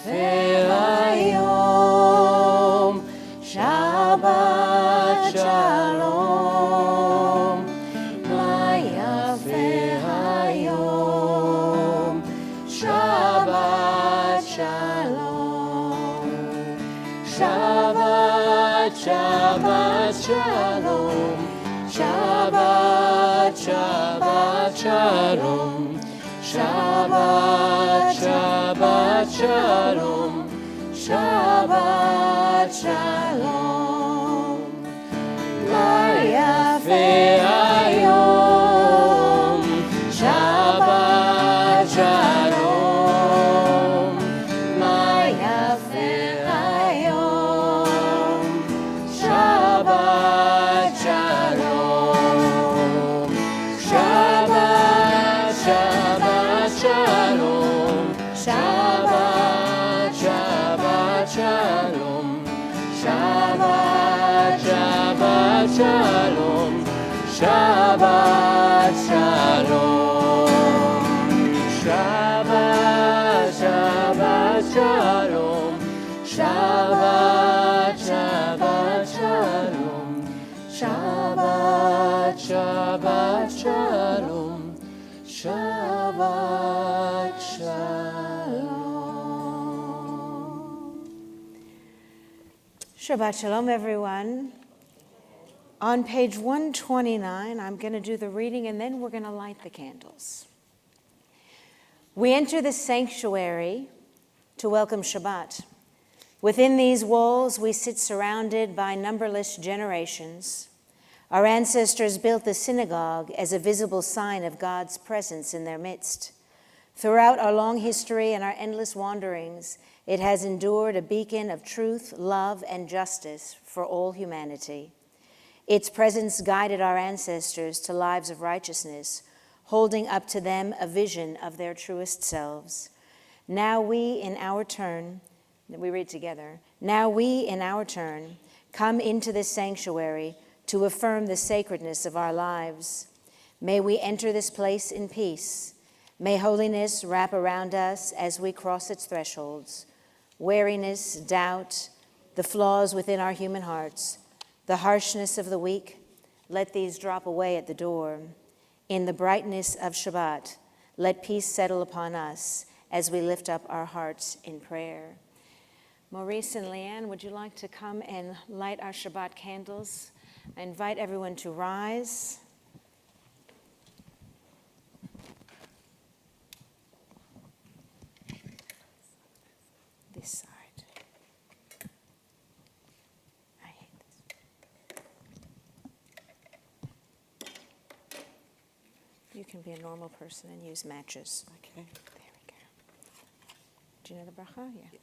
היום, שבת שלום, מה יפה היום, שבת שלום, שבת, שבת שלום, שבת, שבת שלום, שבת, שבת שלום, שבת שלום, מה יפה היום, שבת שלום, מה יפה היום, שבת שלום, שבת, שבת שלום, שבת, שבת שלום, שבת, שבת שלום, שבת שלום, שבת, שבת שלום, שבת, שבת שלום, שבת, שבת שלום, שבת shalom. Shabbat shalom, everyone. On page 129, I'm going to do the reading and then we're going to light the candles. We enter the sanctuary to welcome Shabbat. Within these walls, we sit surrounded by numberless generations. Our ancestors built the synagogue as a visible sign of God's presence in their midst. Throughout our long history and our endless wanderings, it has endured a beacon of truth, love, and justice for all humanity. Its presence guided our ancestors to lives of righteousness, holding up to them a vision of their truest selves. Now we, in our turn, we read together, now we, in our turn, come into this sanctuary to affirm the sacredness of our lives. May we enter this place in peace. May holiness wrap around us as we cross its thresholds. Weariness, doubt, the flaws within our human hearts, the harshness of the weak, let these drop away at the door. In the brightness of Shabbat, let peace settle upon us as we lift up our hearts in prayer. Maurice and Leanne, would you like to come and light our Shabbat candles? I invite everyone to rise. This side. I hate this. You can be a normal person and use matches. Okay. There we go. Do you know the bracha? Yeah.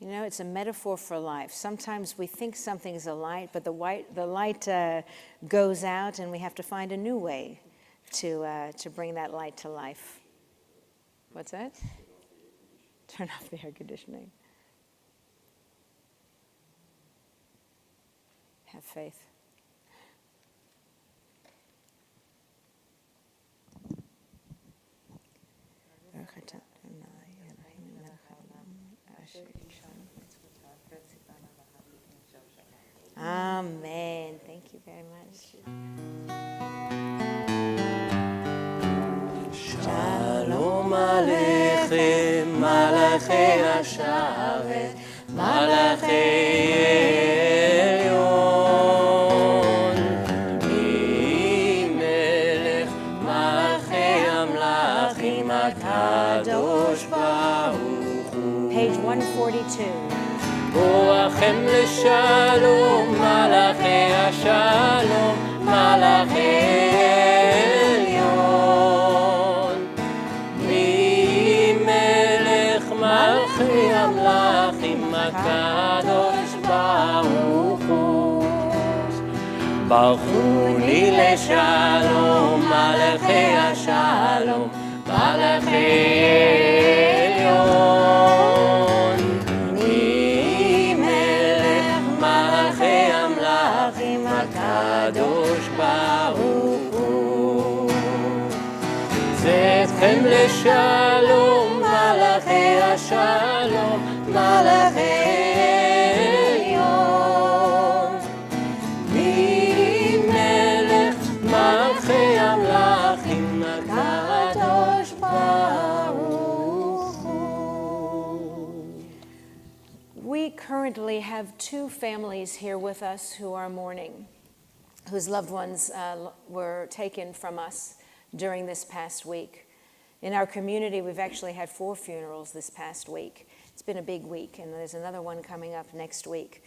You know, it's a metaphor for life. Sometimes we think something is a light, but the light goes out, and we have to find a new way to bring that light to life. What's that? Turn off the air conditioning. Have faith. Amen. Thank you very much. Shalom Aleichem, Malachei Hasharet, Malachei Elyon, Melech Malachei Amlachim HaKadosh Baruch Hu. Page 142. בואכם לשלום, מלאכי השלום, מלאכי עליון. ממלך מלכי המלכים הקדוש ברוך הוא. ברכוני לשלום, מלאכי השלום, מלאכי עליון. השלום מלאכי עליון ממלך מלכי המלכים הקדוש ברוך הוא. We currently have two families here with us who are mourning, whose loved ones were taken from us during this past week. In our community, we've actually had 4 funerals this past week. It's been a big week, and there's another one coming up next week.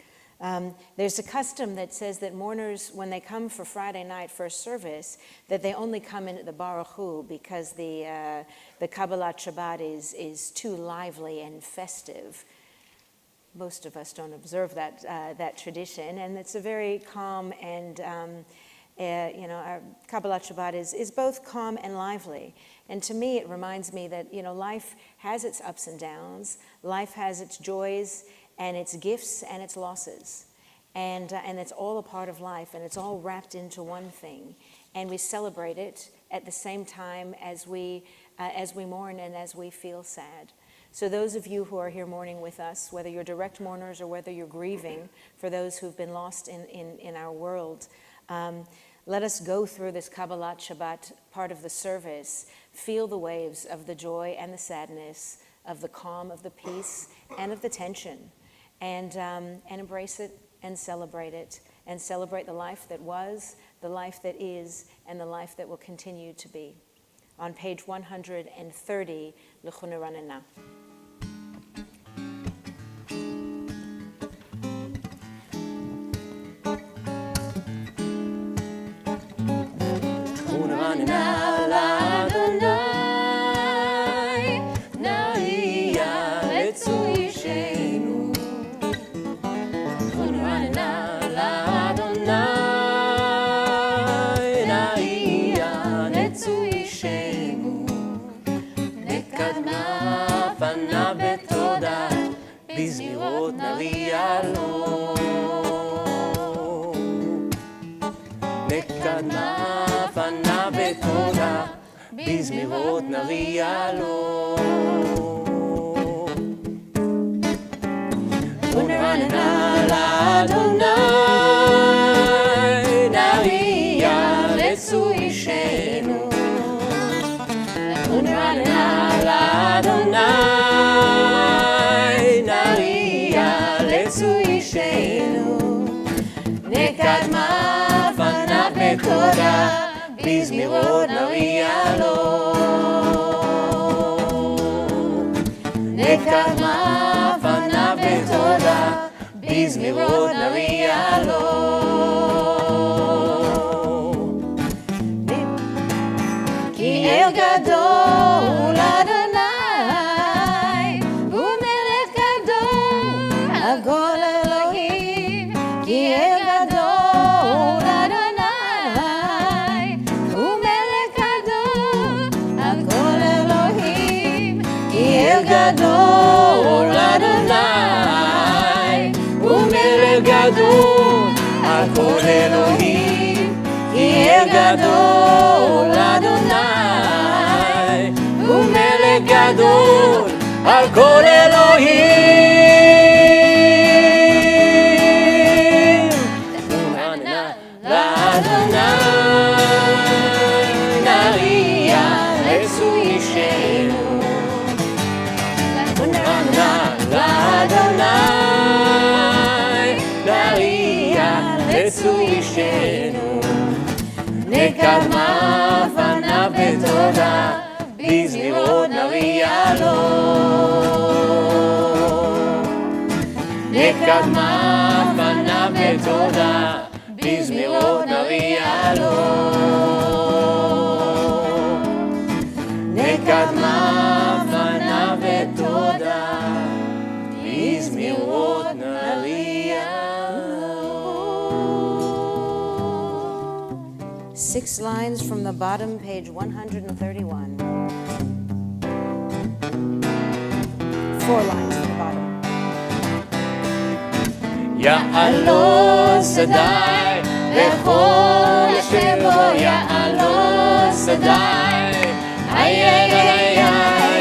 There's a custom that says that mourners, when they come for Friday night first service, that they only come in at the Baruch Hu because the Kabbalat Shabbat is too lively and festive. Most of us don't observe that tradition, and it's a very calm and our Kabbalat Shabbat is both calm and lively. And to me, it reminds me that life has its ups and downs, life has its joys and its gifts and its losses, and it's all a part of life, and it's all wrapped into one thing, and we celebrate it at the same time as we mourn and as we feel sad. So those of you who are here mourning with us, whether you're direct mourners or whether you're grieving for those who've been lost in our world, let us go through this Kabbalat Shabbat part of the service, feel the waves of the joy and the sadness, of the calm, of the peace, and of the tension, and embrace it and celebrate the life that was, the life that is, and the life that will continue to be. On page 130, L'chunu Ranana. בזמירות נריע לו נקדמה פנה בתודה בזמירות נריע לו ונרננה לאדוני נריע לצוי שנו ונרננה לאדוני נקדמה פנה בתודה בזמירות נריע לו נקדמה פנה בתודה בזמירות נריע לו כי אל גדול אדוני הוא מלך גדול הכל אלוהים כי אל גדול אדוני הוא מלך גדול הכל אלוהים כי אל גדול אדוני הוא מלך גדול הכל אלוהים כי אל גדול אדוני הוא מלך גדול הכל אלוהים לאדוני נריע לצוי שנו לאדוני נריע לצוי שנו נקדמה פנה בתודה בזמירות נריע לו נקדמה פנה בתודה בזמירות נריע לו נקדמה פנה בתודה בזמירות נריע לו 6 lines from the bottom, page 131. 4 lines from the bottom. יעלו שדי לכל שבו יעלו שדי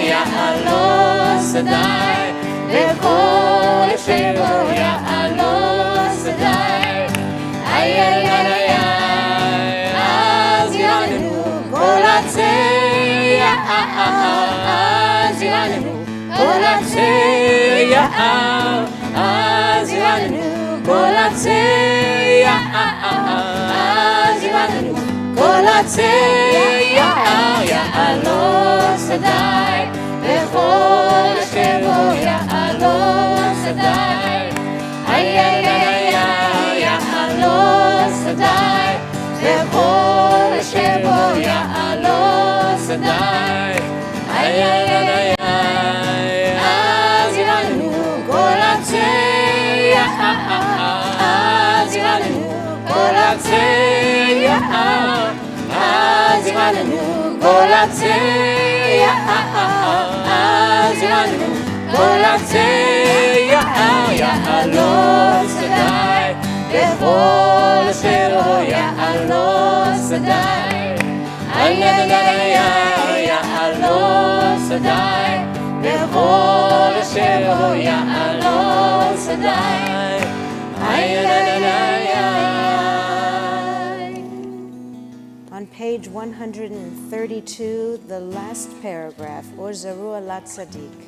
יעלו שדי כל עצי יער, אז ירננו, כל עצי אז ירננו, כל עצי יער, יעלות שדי, וכל אשר בו יעלות שדי, איי איי איי איי, יעלות שדי, וכל אשר בו יעלות שדי, איי איי איי איי, אז ירננו, כל עצי אז ירננו, כל עצי יער, אז ירננו, כל עצי אז ירננו, כל עצי יער, יעלות שדי, וכל אשר בו יעלות שדי, איי איי איי איי, יעלות שדי, וכל אשר בו יעלות שדי, איי איי איי איי. On page 132, the last paragraph, Or Zaru Alat Tzaddik.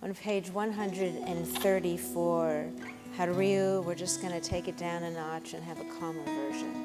On page 134, Hariu, we're just going to take it down a notch and have a calmer version.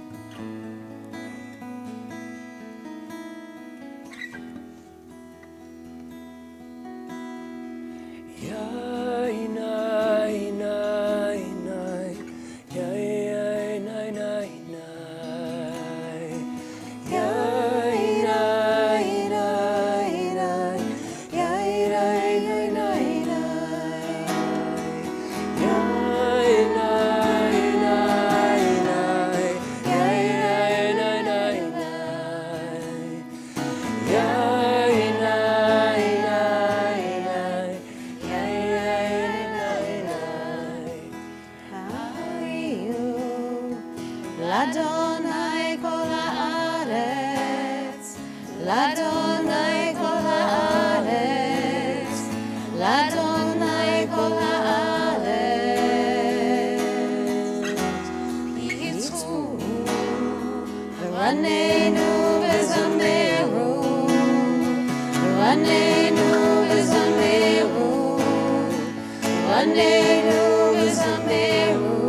Ranenu bezameru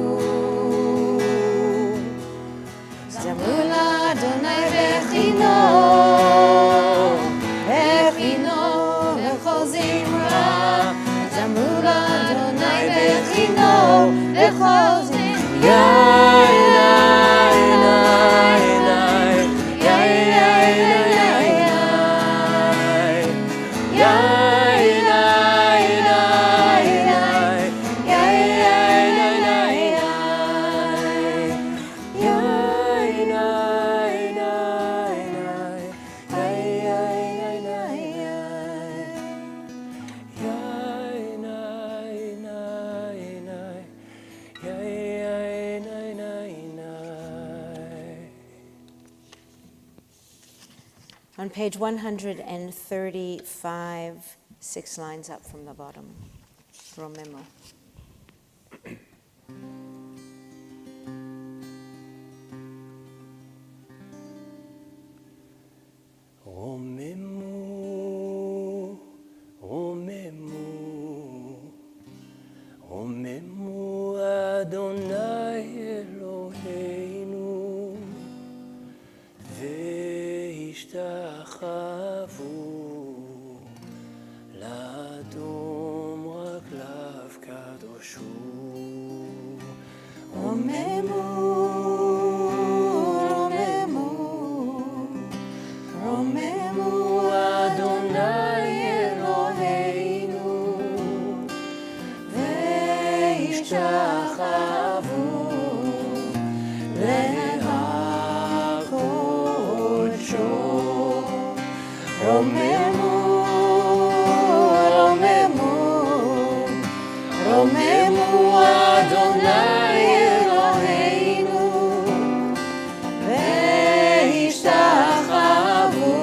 On page 135, 6 lines up from the bottom, Romemo. רוממו, רוממו, רוממו אדוני אלוהינו, והשתחוו לאדום רגליו קדושו. רוממו, רוממו, רוממו אדוני אלוהינו, והשתחוו לקודשו. רוממו, רוממו, רוממו אדוני אלוהינו, והשתחוו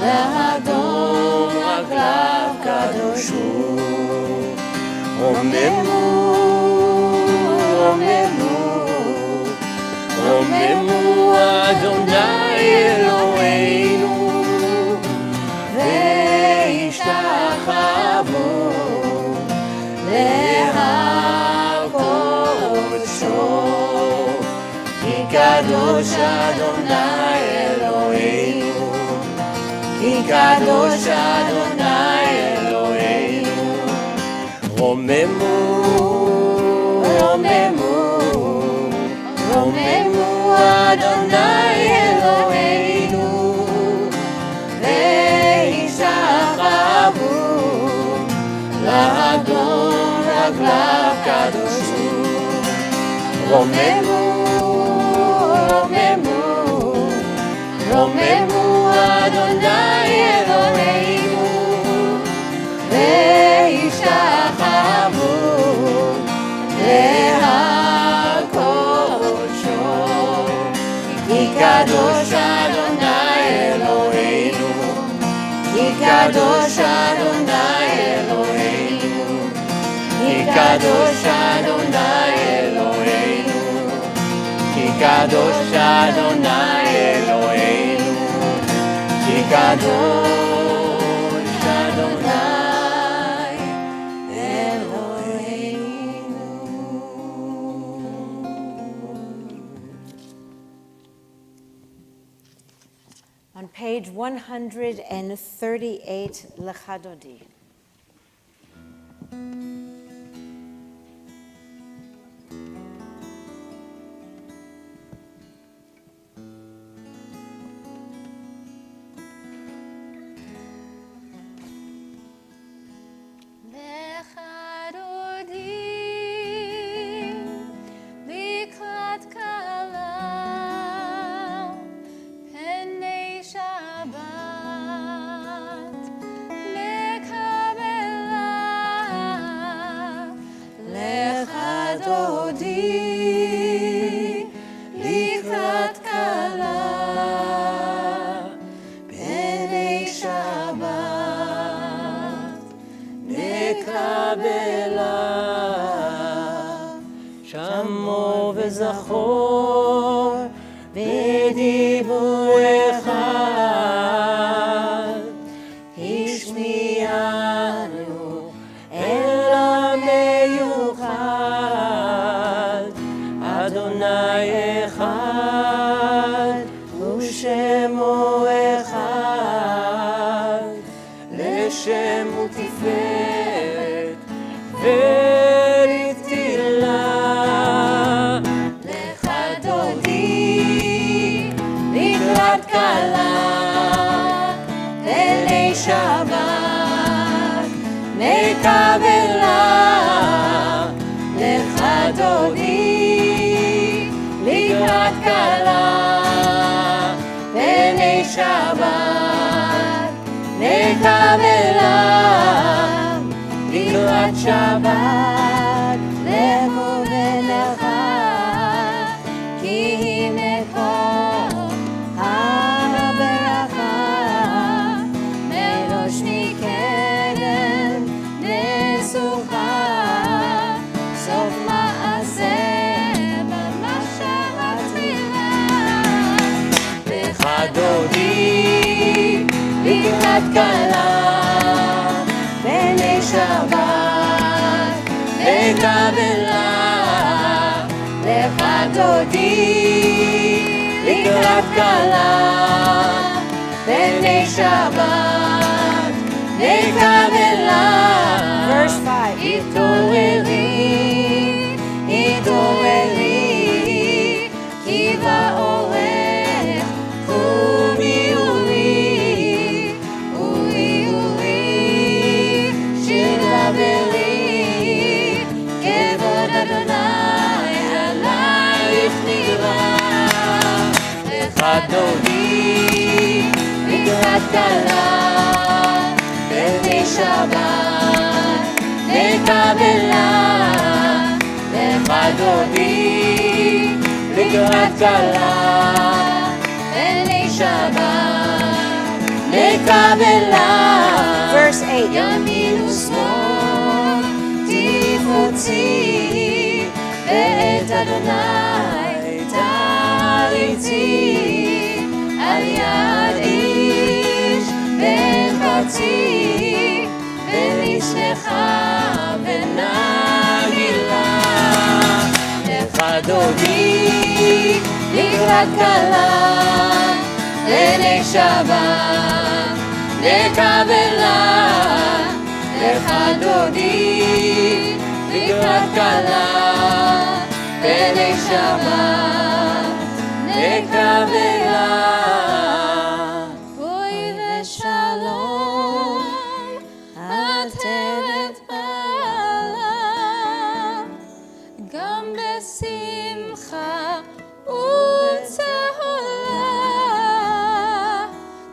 לאדון רגליו קדושו. רוממו, רוממו, רוממו אדוני אלוהינו, והשתחוו לקודשו. כי קדוש אדוני אלוהינו, כי קדוש אדוני אלוהינו. רוממו, רוממו, רוממו אדוני אלוהינו, והשתחוו לאדון רגליו קדושו. רוממו, רוממו, רוממו אדוני אלוהינו, והשתחוו לקודשו. כי קדוש אדוני אלוהינו, כי קדוש אדוני אלוהינו, כי קדוש אדוני אלוהינו, כי קדוש אדוני אלוהינו, כי קדוש אדוני אלוהינו. On page 138, Lechadodi. שמור וזכור בדיבור אחד, השמיענו אל המיוחד. אדוני אחד ושמו אחד, לשם ותפארת ותהילה. לך דודי לקראת כלה, בליל שבת נקבלה. לך דודי לקראת כלה, בליל שבת נקבלה. לקראת שבת לכו ונלכה, כי הנה כה הברכה. לקראת כלה, בני שבת, לקבלה, לך דודי, לקראת כלה, בני שבת, לקבלה. Verse 5. התעוררי, התעוררי, כי באורך קומי אורי, אורי אורי, שיר דברי, כבוד אדוני עלייך נראה. לך דודי, לקראת כלה, בני שבת, לקבלה, לך דודי, לקראת כלה, בני שבת, לקבלה. Verse 8. ימין ושמאל תפרוצי, ואת אדוני תריצי, על יד איש בן חצי, ולשמך ונגילה. לך דודי, לקראת כלה, בני שבת, לקבלה, לך דודי, לקראת כלה, בני שבת, לקבלה. בואי ושלום, עטרת בעלה, גם בשמחה וצהלה,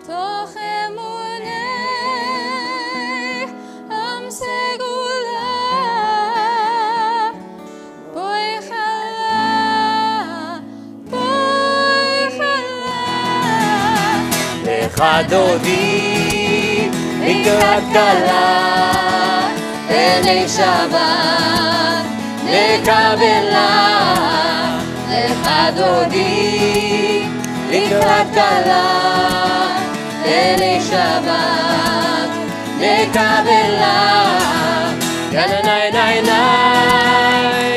תוך אמוני עם סגולה. בואי חלה, בואי חלה, לך דודי, לקראת כלה, בני שבת, לקבלה, לך דודי, לקראת כלה, בני שבת, לקבלה. יאללה ניי ניי ניי,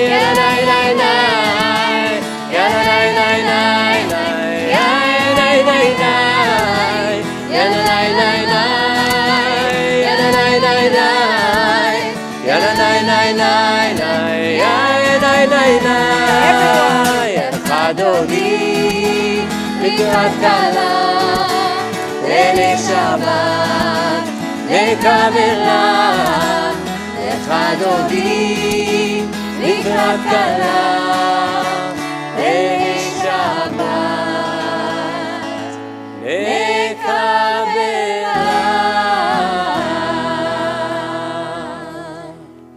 יאללה ניי ניי ניי, יאללה ניי ניי ניי, יאללה ניי ניי ניי, יאללה ניי ניי ניי, יאללה ניי ניי ניי, יאללה ניי ניי ניי, יאללה ניי ניי ניי. לך דודי, לקראת כלה, בני שבת, לקבלה, לך דודי, לקראת כלה, בני שבת, לקבלה.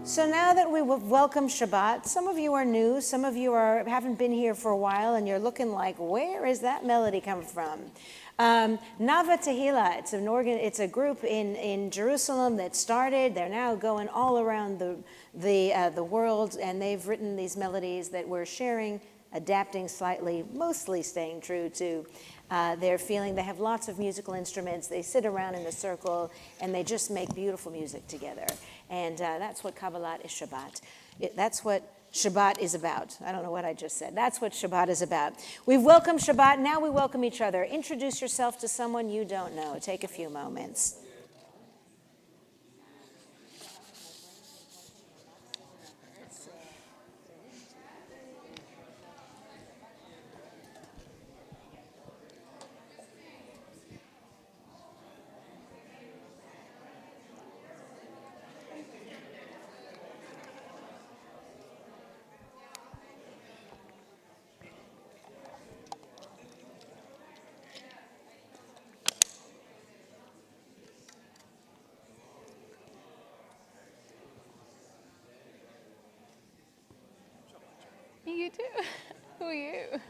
So now that we welcome Shabbat, some of you are new, some of you haven't been here for a while, and you're looking like, where is that melody coming from? Nava Tehillah, it's a group in Jerusalem that started. They're now going all around the world, and they've written these melodies that we're sharing, adapting slightly, mostly staying true to their feeling. They have lots of musical instruments. They sit around in a circle, and they just make beautiful music together. And that's what Kabbalat is Shabbat. That's what Shabbat is about. I don't know what I just said. That's what Shabbat is about. We've welcomed Shabbat. Now we welcome each other. Introduce yourself to someone you don't know. Take a few moments. You too. Who are you?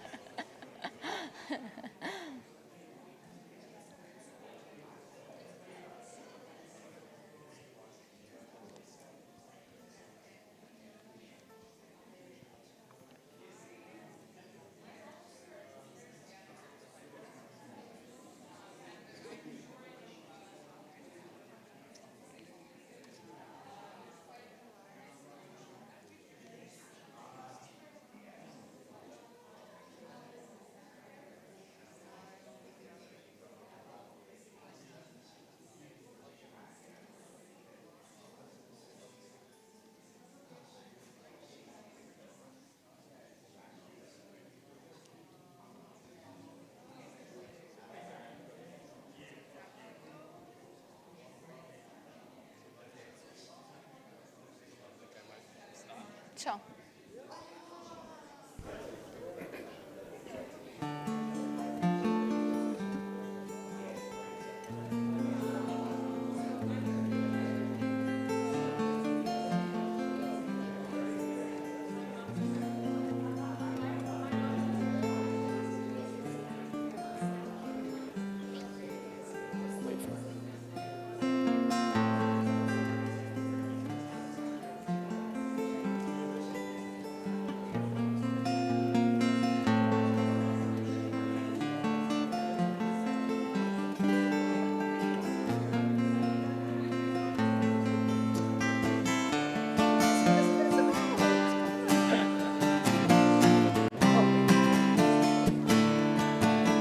Ciao.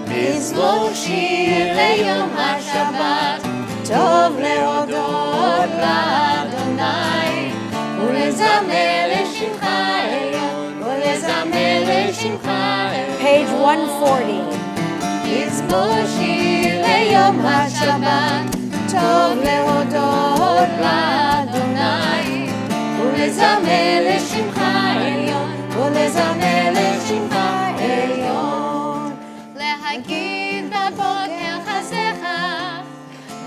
מזמור שיר ליום השבת, טוב להודות לאדוני, ולזמר לשמך עליון, ולזמר לשמך עליון. Page 140. מזמור שיר ליום השבת, טוב להודות לאדוני, ולזמר לשמך עליון, ולזמר לשמך עליון. להגיד בבוקר חסדך,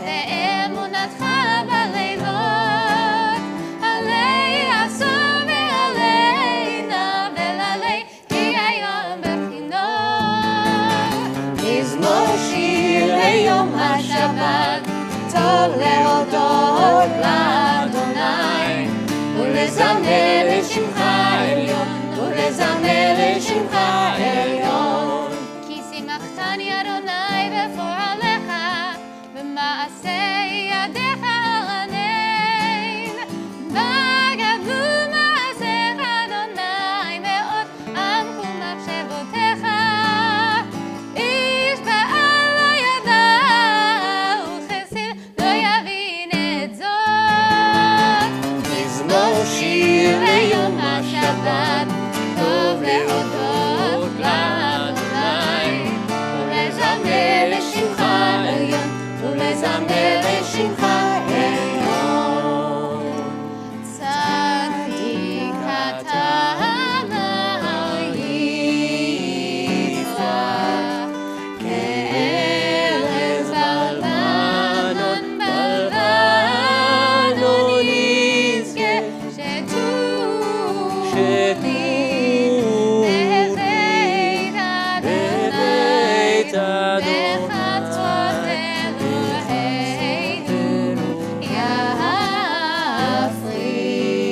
ואמונתך בלילות, עלי עשור ועלינה ולעלי כי היום בכינור. מזמור שיר ליום השבת, טוב להודות לאדוני, ולזמר לשמך עליון, ולזמר לשמך עליון. כי שימחתני אדוני בפועלך, במעשה ידיך ארנן. בגדול מעשיך אדוני, מאוד עמקו מחשבותיך. איש בעל לא ידע, וכסיל לא יבין את זאת. מזמור שיר ליום השבת, טוב להודות לאדוני, ולזמר לשמך עליון, ולזמר לשמך עליון. צדיק אתה יפרח, כארז בלבנון, בלבנון יזכה, בבית אדוני, בחצרות אלוהינו,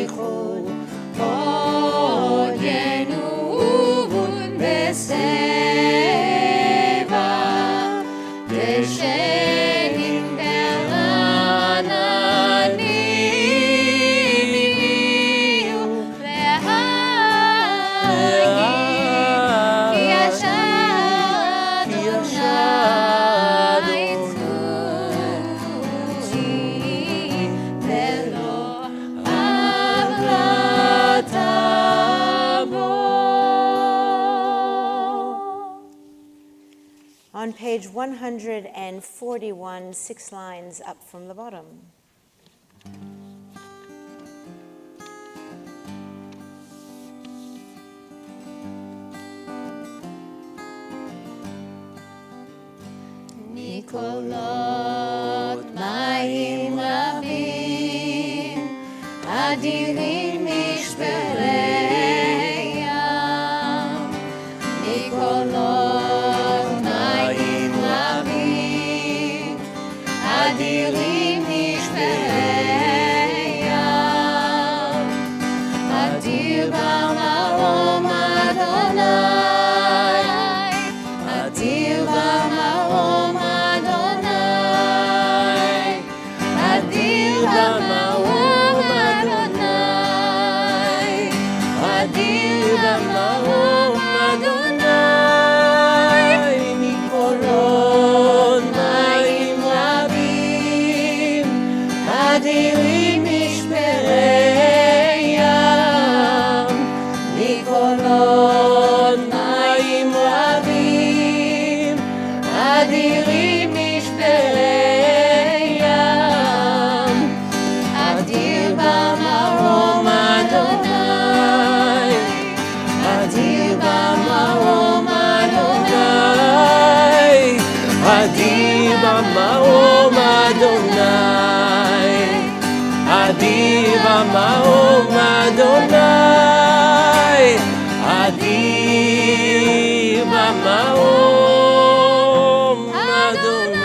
יפריחו עוד ינובון בשיבה, דשנים ברעננים יהיו להגיד, כי ישר אדוני צורי, ולא עוולת בו. On page 141, 6 lines up from the bottom. מקולות מים רבים, אדירים משברי ים. מקולות מים רבים, אדירים משברי ים. אדיר במרום אדוני, אדיר במרום אדוני, אדיר במרום אדוני, אדיר במרום אדוני. מקולות מים רבים, אדירים משברי ים. מקולות מים רבים, אדירים משברי ים. אדיר במרום אדוני, במאום אדוני, אדיר במאום אדוני.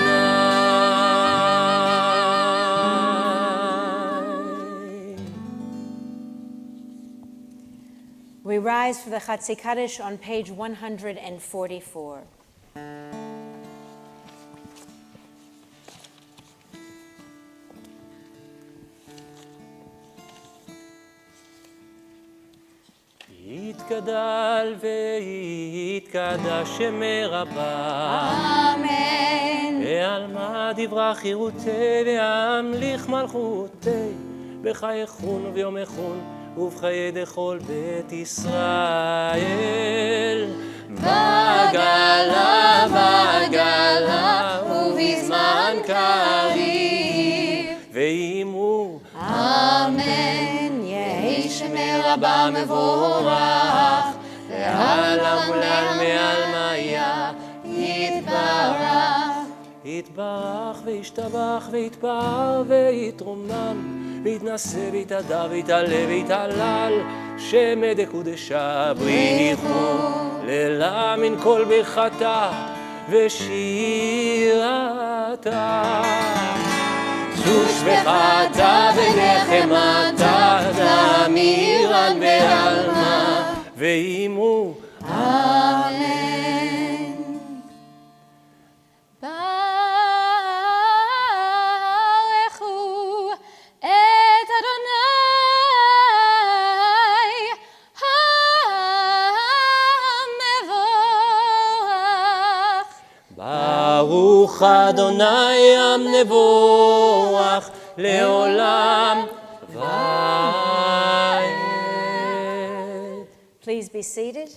We rise for the Chatzi Kaddish on page 144. יתגדל ויתקדש שמי רבה, Amen. ועלמא דברה חירותי והמליך מלכותי, בחייכון וביומכון ובחיי דכל בית ישראל. בגלה בגלה ובזמן קריב, ואמרו Amen. יהי שמי רבה מבורך, לעלם ולעלמי עלמיה יתברך. יתברך וישתבח ויתפאר ויתרומם, ויתנשא ויתהדר ויתעלה ויתהלל, שמי דקודשה בריחו לילה מן כל ברכתה ושירתה. ושבחתה ונחמתה תמירן בעלמה, ואמרו Amen. ברכו את אדוני המבורך. ברוך אדוני המבורך לעולם ועד. Please be seated.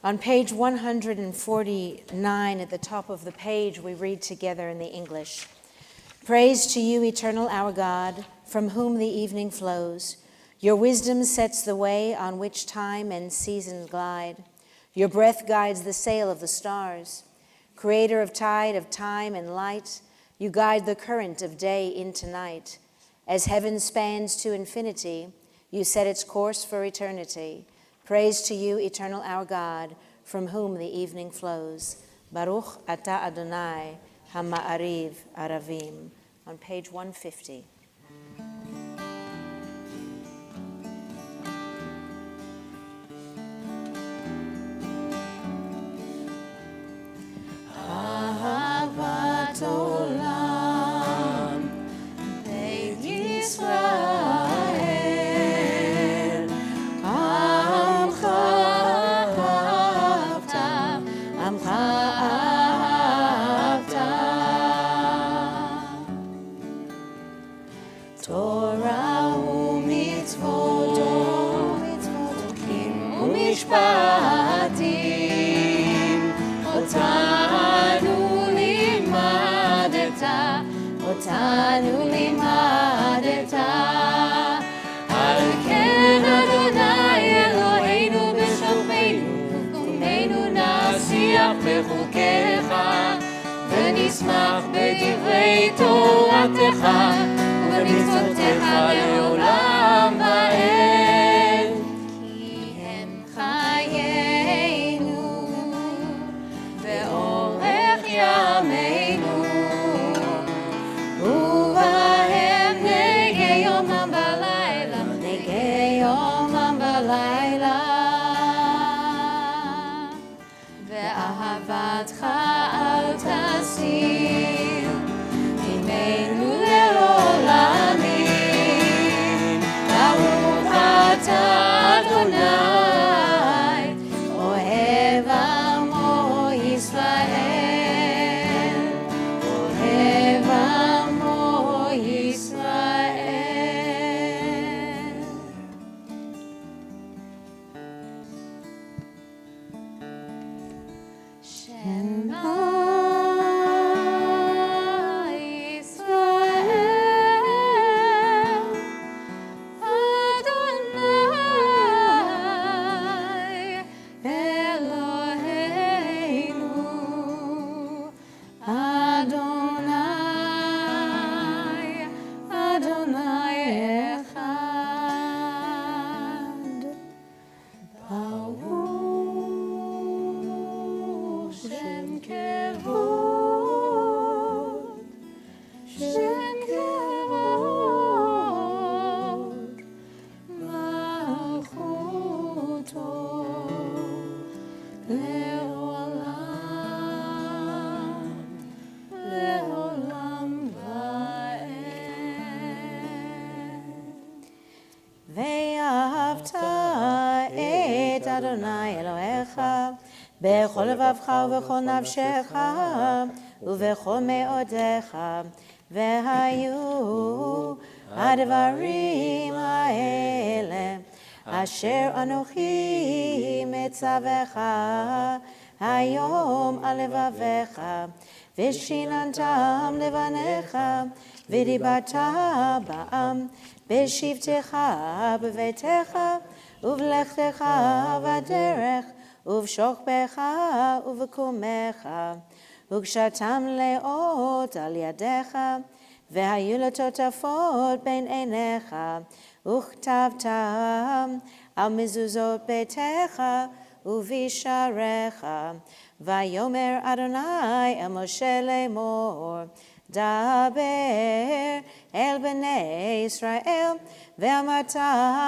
On page 149 at the top of the page, we read together in the English. Praise to you, eternal our God, from whom the evening flows. Your wisdom sets the way on which time and seasons glide. Your breath guides the sail of the stars. Creator of tide, of time and light, you guide the current of day into night. As heaven spans to infinity, you set its course for eternity. Praise to you, eternal our God, from whom the evening flows. Baruch ata Adonai, hama'ariv aravim. On page 150. אהבת עולם, בית ישראל, עמך אהבת, עמך אהבת. תורה ומצוות, חוקים ומשפטים, אותנו לימדת, אותנו לימדת. על כן אדוני אלוהינו בשוכבנו, קומנו נשיח בחוקיך, ונשמח בדברי תורתך, ובמצוותיך לעולם ועד. כי הם חיינו ואורך ימינו, ובהם נגי יומם בלילה, נגי יומם בלילה. ואהבתך אל תסיר ממנו לרוב, Adonai Elohecha bechol levavcha ubechol nafshecha ubechol meodecha vehayu הדברים האלה אשר אנוכי מצווך היום על לבביך ושיננתם לבניך ודיברת בעם בשבתך בביתך ובלכתך בדרך ובשוכבך ובקומך וקשרתם לאות על ידיך והיו לטוטפות בין עיניך וכתבתם על מזוזות ביתך ובשעריך ויאמר אדוני אל משה לאמור דבר אל בני ישראל ואמרת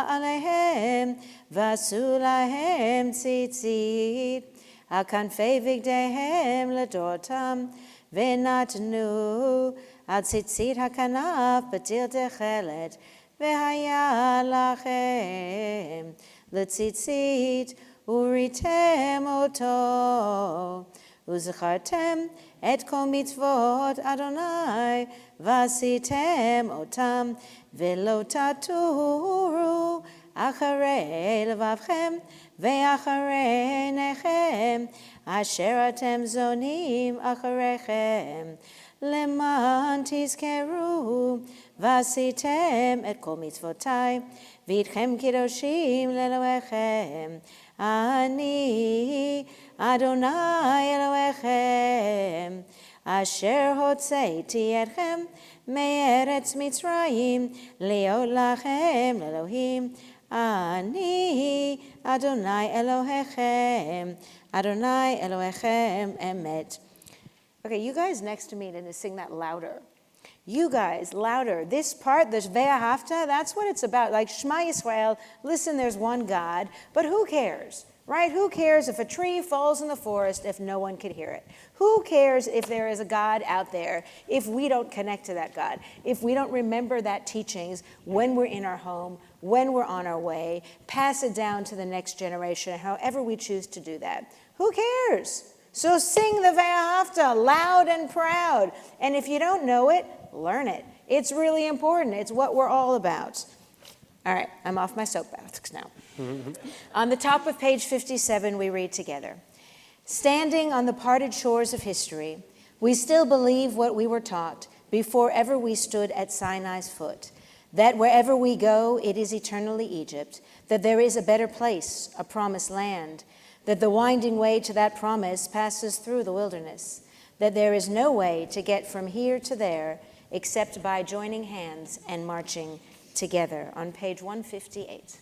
עליהם ועשו להם ציצית על כנפי בגדיהם לדורתם ונתנו על ציצית הכנף בטיל תכלת והיה לכם לציצית וריתם אותו וזכרתם את כל מצוות אדוני ועשיתם אותם ולא תטורו אחרי לבבכם ואחרי עיניכם אשר אתם זונים אחריכם למען תזכרו ועשיתם את כל מצוותי ואיתכם קדושים לאלוהיכם אני אדוני אלוהיכם אשר הוצאתי אתכם מארץ מצרים להיות לכם לאלוהים אני אדוני אלוהיכם אדוני אלוהיכם אמת. Okay, you guys next to me need to sing that louder. You guys, louder. This part, this Ve'ahavta, that's what it's about. Like Shema Yisrael, listen, there's one God, but who cares, right? Who cares if a tree falls in the forest if no one could hear it? Who cares if there is a God out there if we don't connect to that God, if we don't remember that teachings when we're in our home, when we're on our way, pass it down to the next generation, however we choose to do that. Who cares? So sing the Ve'ahavta loud and proud. And if you don't know it, learn it. It's really important. It's what we're all about. All right, I'm off my soapbox now. On the top of page 57, we read together. Standing on the parted shores of history, we still believe what we were taught before ever we stood at Sinai's foot, that wherever we go, it is eternally Egypt, that there is a better place, a promised land, that the winding way to that promise passes through the wilderness, that there is no way to get from here to there except by joining hands and marching together. On page 158.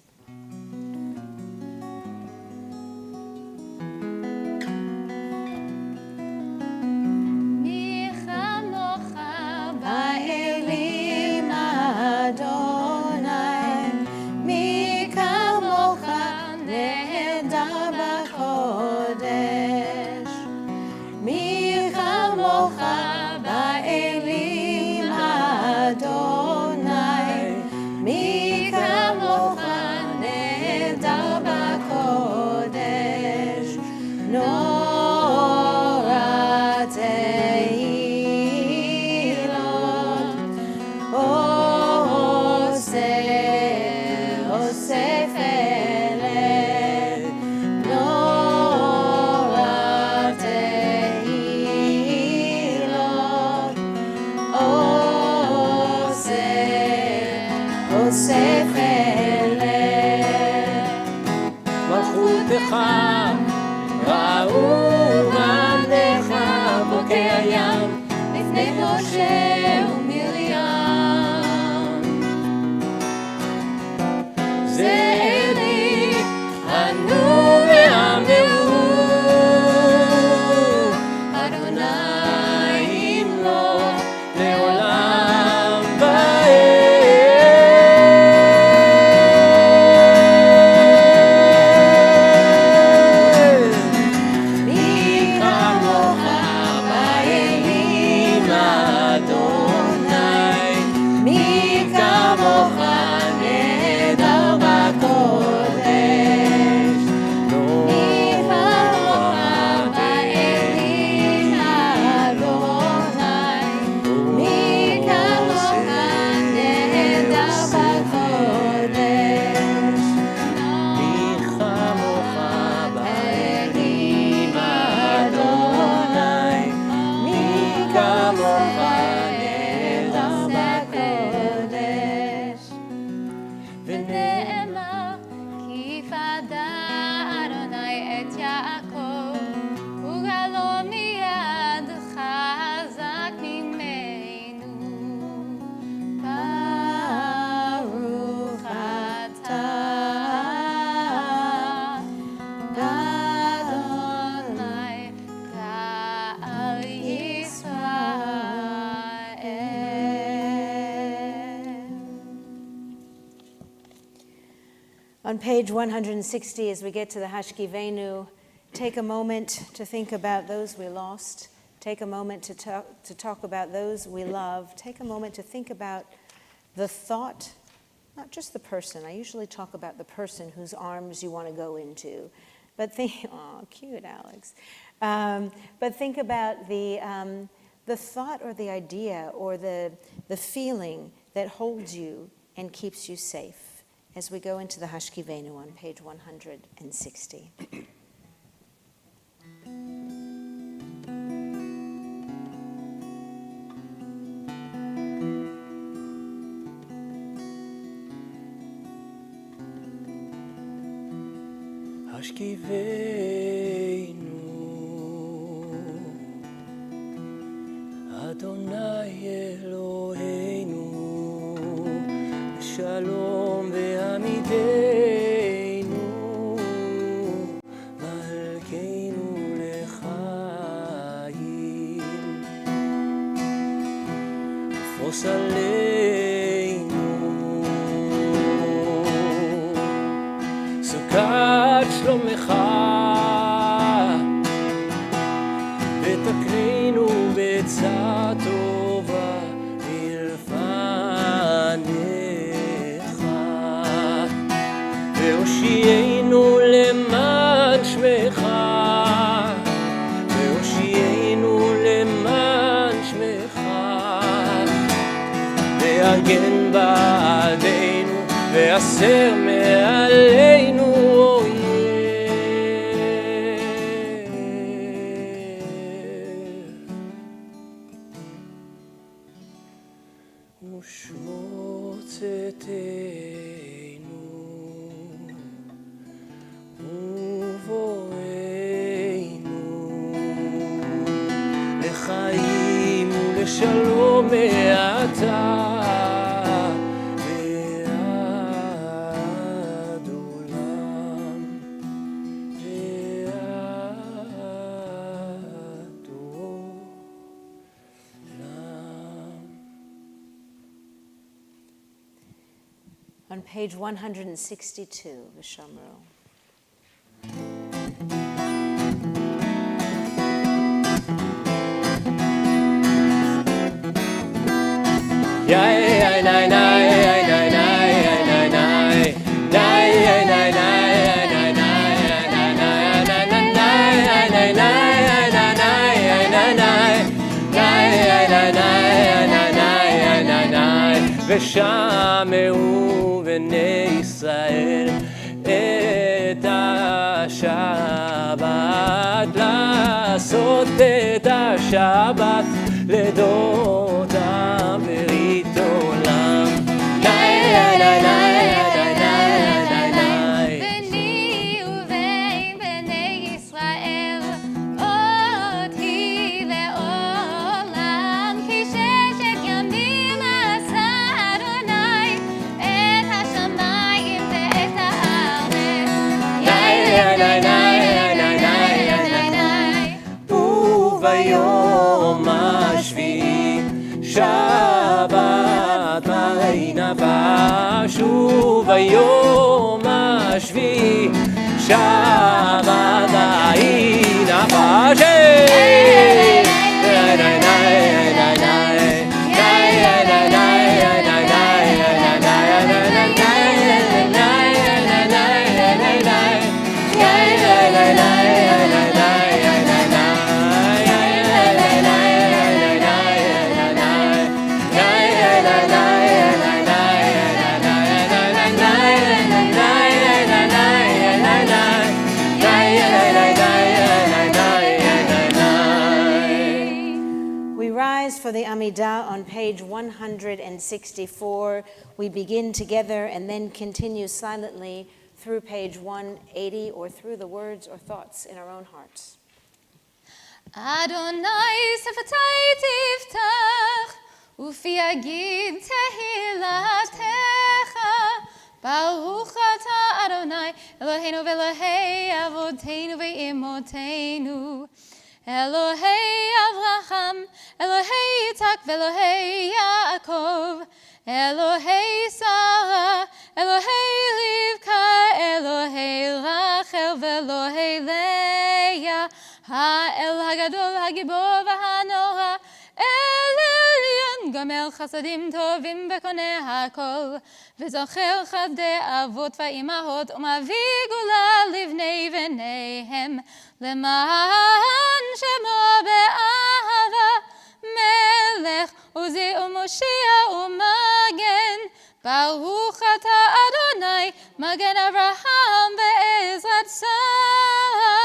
מלכותך ראו בניך בוקי הים לפני משה ומרים זה אלי ענו ואמרו אדוני ימלוך לעולם ועד מי כמוך באלים אדוני On page 160, as we get to the Hashkivenu, take a moment to think about those we lost. Take a moment to talk about those we love. Take a moment to think about the thought, not just the person. I usually talk about the person whose arms you want to go into. But think, oh, cute, Alex. But think about the thought or the idea or the feeling that holds you and keeps you safe as we go into the Hashkivenu on page 160. Hashkivenu Adonai Eloheinu Shalom ve'amideinu Malkeinu lechaim Ufos aleinu Sukat shlomecha ותקרינו בעצה טובה מלפניך והושיענו למען שמך והושיענו למען שמך והגן בעדנו והסר מעלינו ושמוצתנו ובואנו לחיים ולשלום מעתה ועד עולם ועד עולם. On page 162, Vishamru. ושמעו בני ישראל את השבת, לעשות את השבת לדורותיהם ברית עולם. ביני ובין בני ישראל אותי לעולם, כי ששת ימים עשה אדוני את השמיים ואת הארץ. וביום השביעי שבת ויהי נפש, וביום השביעי שבת ויהי נפש. For the Amidah on page 164, we begin together and then continue silently through page 180 or through the words or thoughts in our own hearts. Adonai sefatai tiftach, ufi agid tehilatecha. Baruch atah Adonai Eloheinu ve'Elokei avoteinu ve'imotenu. Elohei Avraham, Elohei Yitzhak ve'Elohei Yaakov, Elohei Sarah, Elohei Rivka, Elohei Rachel ve'Elohei Leah, Ha'el Hagadol Hagibor v'Hanora, El Elyon Gomel Chasadim Tovim Bekoneh HaKol, V'zocher Chasdei Avot v'Imahot U'mavii Gula Livnei V'neihem, Leman Shemo Be'ahava, Melech Uzi U'Moshia U'Magen, Baruch Ata Adonai, Magen Avraham ve'Ezrat Sarah.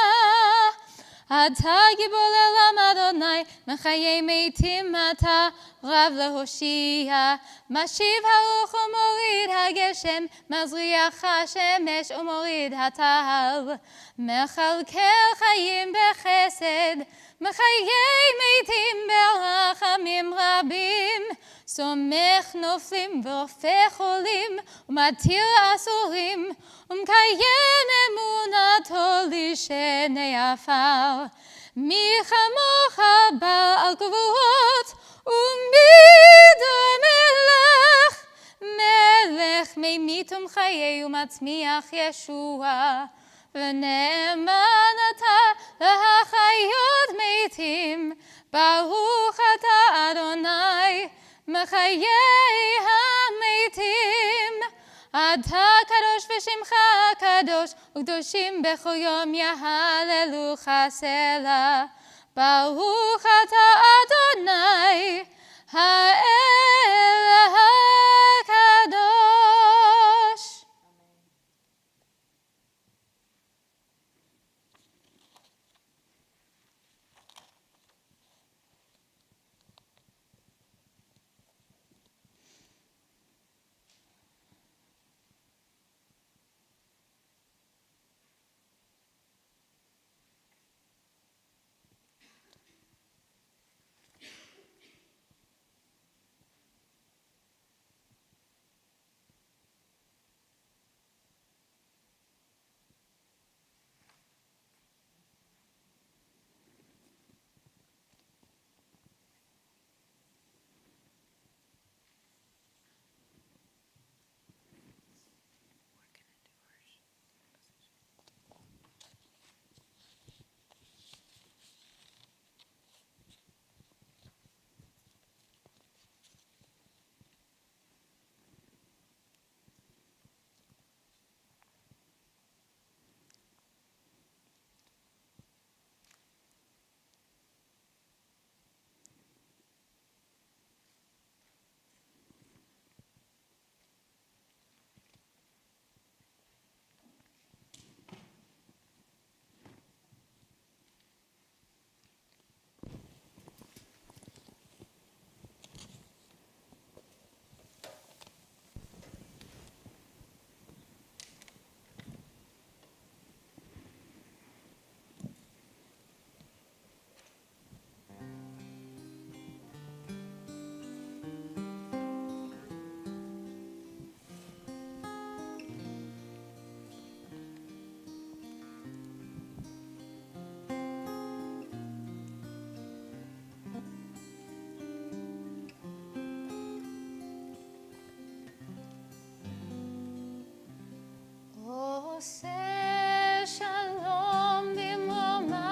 Ata Gibor Elam Adonai, Mechayei Meitim Ata, Rav leHoshia, Mashiv Haruch U'Morid HaGeshem, Mazriach HaShemesh U'Morid HaTahal, Mechalkel Chayim Bechesed, Mechayei Meitim Berachamim Rabim, Somech Noflim V'Rofeh Cholim, U'Matir Asurim, U'Mkayem Emunato Lishenei Afar. Mi chamocha bar al gvurot, u'mido melech, melech meimit u'mchayei u'matzmiach Yeshua, v'ne'eman ata l'hachayot meitim, baruch ata Adonai, mechayei ha'meitim. Ata kadosh v'shimcha kadosh, u'kdoshim bechol yom yahalelucha selah. Baruch ata Adonai, ha'el ha'kadosh. עושה שלום במרומיו,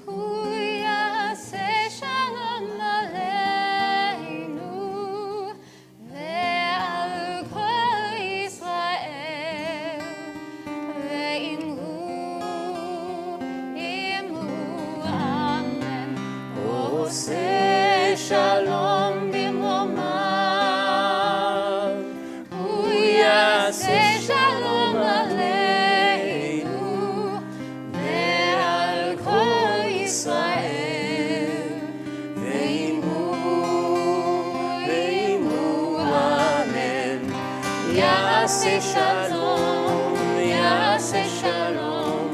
הוא יעשה שלום עלינו ועל כל ישראל, ואמרו אמן. עושה שלום במרומיו, יעשה שלום עלינו ועל כל ישראל, ואמרו אמן. יעשה שלום, יעשה שלום,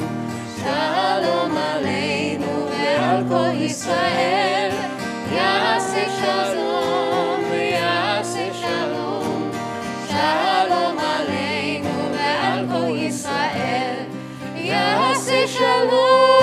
שלום עלינו ועל כל ישראל, יעשה שלום, יעשה שלום, שלום עלינו ועל כל ישראל, יעשה שלום.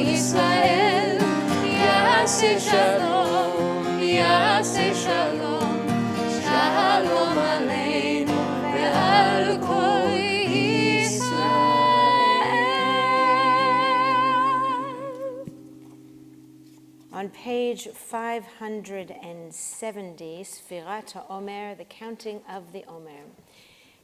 ישראל, יעשה שלום, יעשה שלום, שלום עלינו ועל כל ישראל. On page 570, Sfirat HaOmer, the counting of the Omer.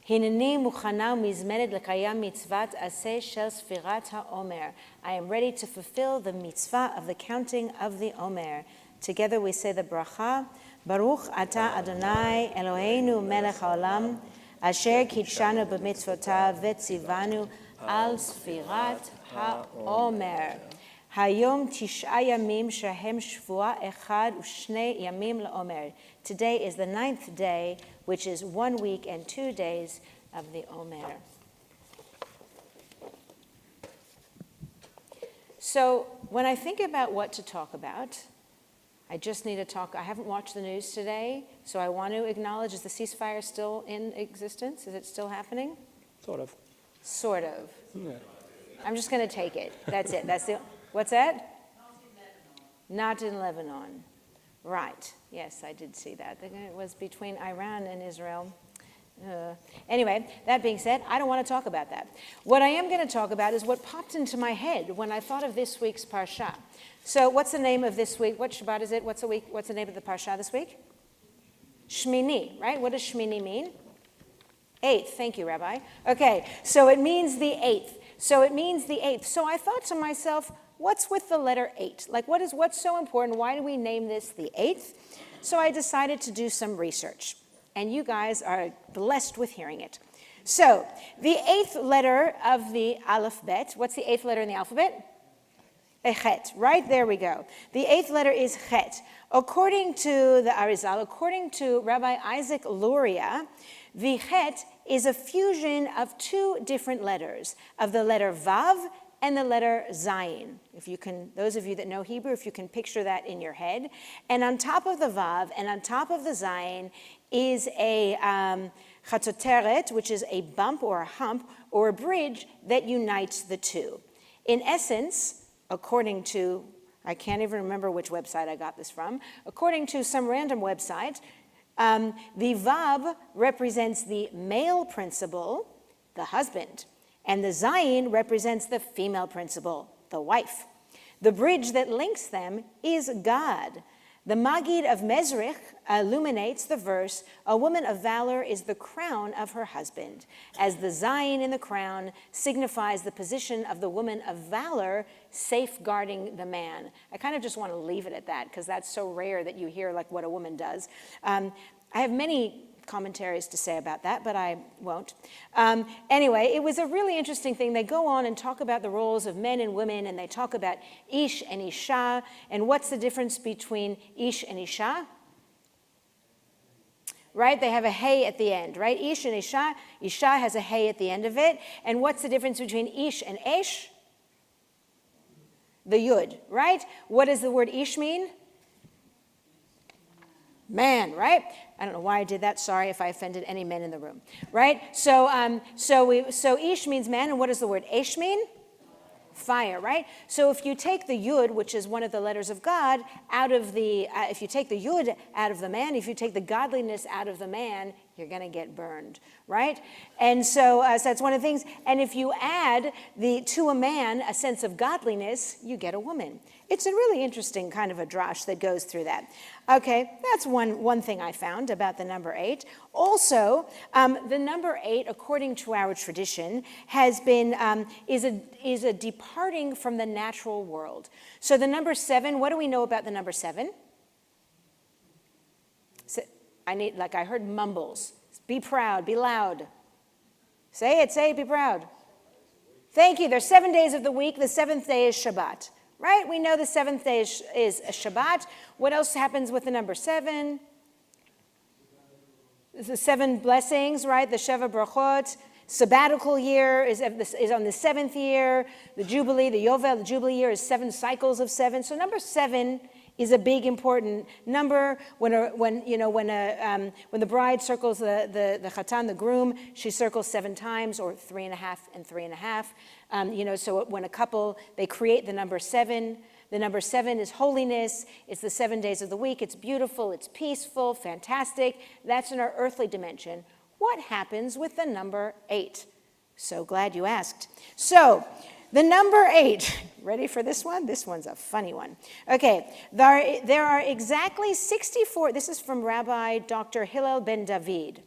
הנני מוכנה ומזמנת לקיים מצוות עשה של ספירת האומר. I am ready to fulfill the mitzvah of the counting of the Omer. Together we say the bracha, Baruch atah Adonai Eloheinu melech haolam, asher kitshanu b'mitzvotav v'tzivanu al ספירת האומר. היום 9 ימים שהם שבוע אחד ושני ימים לעומר. Today is the 9th day, which is 1 week and 2 days of the Omer. So when I think about what to talk about, I just need to talk. I haven't watched the news today, so I want to acknowledge, is the ceasefire still in existence? Is it still happening? Sort of. Sort of. Yeah. I'm just going to take it. That's it. That's the. What's that? Not in Lebanon. Right. Yes, I did see that. It was between Iran and Israel. Anyway, that being said, I don't want to talk about that. What I am going to talk about is what popped into my head when I thought of this week's Parsha. So what's the name of this week? What Shabbat is it? What's the name of the Parsha this week? Shmini, right? What does Shmini mean? 8th. Thank you, Rabbi. Okay, so it means the 8th. So I thought to myself, what's with the letter 8? Like, what's so important? Why do we name this the 8th? So I decided to do some research. And you guys are blessed with hearing it. So, the 8th letter of the alphabet, what's the 8th letter in the alphabet? A chet, right? There we go. The 8th letter is chet. According to the Arizal, according to Rabbi Isaac Luria, the chet is a fusion of 2 different letters, of the letter vav and the letter zayin. If you can, those of you that know Hebrew, if you can picture that in your head. And on top of the vav and on top of the zayin is a chatzoteret, which is a bump or a hump or a bridge that unites the 2. In essence, according to, I can't even remember which website I got this from, according to some random website, the vav represents the male principle, the husband, and the zayin represents the female principle, the wife. The bridge that links them is God. The Magid of Mezrich illuminates the verse, a woman of valor is the crown of her husband, as the zayin in the crown signifies the position of the woman of valor safeguarding the man. I kind of just want to leave it at that because that's so rare that you hear like what a woman does. I have many commentaries to say about that, but I won't. Anyway, it was a really interesting thing. They go on and talk about the roles of men and women, and they talk about ish and isha, and what's the difference between ish and isha? Right? They have a hey at the end, right? Ish and isha. Isha has a hey at the end of it. And what's the difference between ish and esh? The yud, right? What does the word ish mean? Man, right? I don't know why I did that. Sorry if I offended any men in the room, right? So ish means man, and what does the word esh mean? Fire, right? So if you take the yud, which is one of the letters of God, out of the, if you take the yud out of the man, if you take the godliness out of the man, you're going to get burned, right? And so that's one of the things. And if you add to a man a sense of godliness, you get a woman. It's a really interesting kind of a drash that goes through that. Okay, that's one thing I found about the number 8. Also, the number 8, according to our tradition, has been is a departing from the natural world. So the number 7. What do we know about the number 7? So I heard mumbles. Be proud. Be loud. Say it. Be proud. Thank you. There's 7 days of the week. The 7th day is Shabbat. Right? We know the 7th day is a Shabbat. What else happens with the number 7? The 7 blessings, right? The Sheva Brachot. Sabbatical year is on the 7th year. The Jubilee, the Yovel, the Jubilee year is 7 cycles of 7. So number 7 is a big important number. When the bride circles the chatan, the groom, she circles 7 times, or 3.5 and 3.5. So when a couple, they create the number 7. The number 7 is holiness. It's the 7 days of the week. It's beautiful. It's peaceful. Fantastic. That's in our earthly dimension. What happens with the number 8? So glad you asked. So the number 8, ready for this one? This one's a funny one. Okay, there are exactly 64, this is from Rabbi Dr. Hillel ben David.